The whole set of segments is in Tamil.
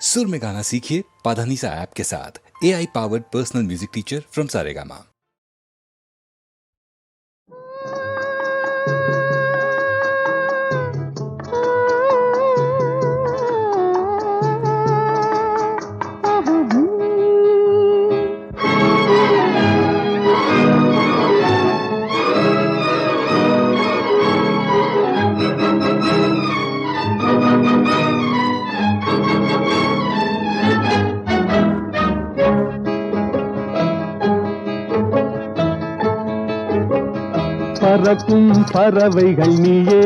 सुर में गाना सीखिए पाधानीसा ऐप के साथ। AI powered personal music teacher from Saregama. பறக்கும் பறவைகள் நீயே,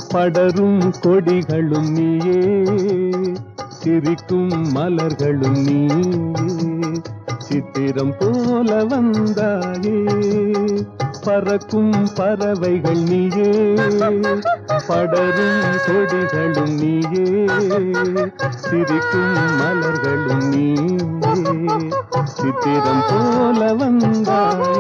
படரும் கொடிகளும் நீயே, சிரிக்கும் மலர்களும் நீயே, சித்திரம் போல வந்தாயே. பறக்கும் பறவைகள் நீயே, படரும் கொடிகளும் நீயே, சிரிக்கும் மலர்களும் நீயே, சித்திரம் போல வந்தாயே.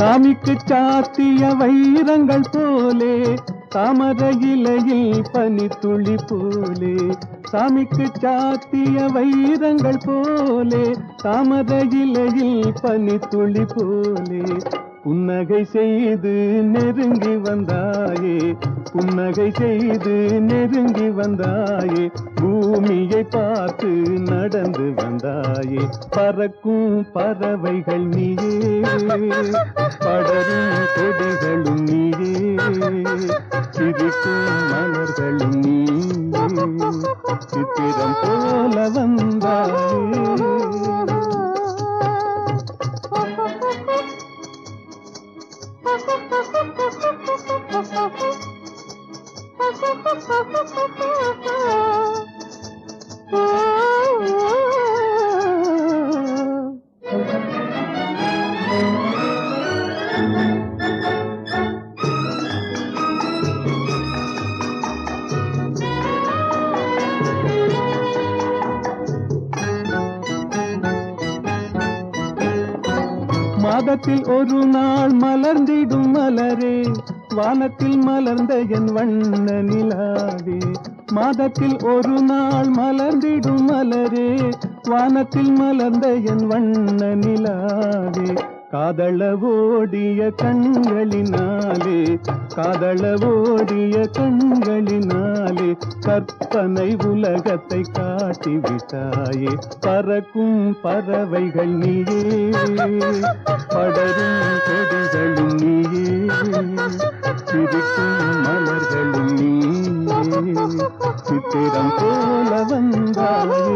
சாமிக்கு சாத்திய வைரங்கள் போலே, தாமரை இலையில் பனித்துளி போலே. சாமிக்கு சாத்திய வைரங்கள் போலே, தாமரை இலையில் பனித்துளி போலே. புன்னகை செய்து நெருங்கி வந்தாயே, புன்னகை செய்து நெருங்கி வந்தாயே. பூமியை பார்த்து நடந்து வந்தாயே. பறக்கும் பறவைகள் நீயே, படரும் கொடிகளும் நீயே, சிரிக்கும் மலர்களும் நீயே, சித்திரம் போல வந்தாயே. மாதத்தில் ஒரு நாள் மலர்ந்திடும் மலரே, வானத்தில் மலர்ந்த என் வண்ண நிலாவே. மாதத்தில் ஒரு நாள் மலர்ந்திடும் மலரே, வானத்தில் மலர்ந்த என் வண்ண நிலாவே. காதளவோடிய கண்களினாலே, காதளவோடிய கண்களினாலே, கற்பனை உலகத்தை காட்டிவிட்டாயே. பறக்கும் பறவைகள் நீயே, படரும் கொடிகளும் நீயே, சிரிக்கும் மலர்களும் நீயே, சித்திரம் போல வந்தாயே.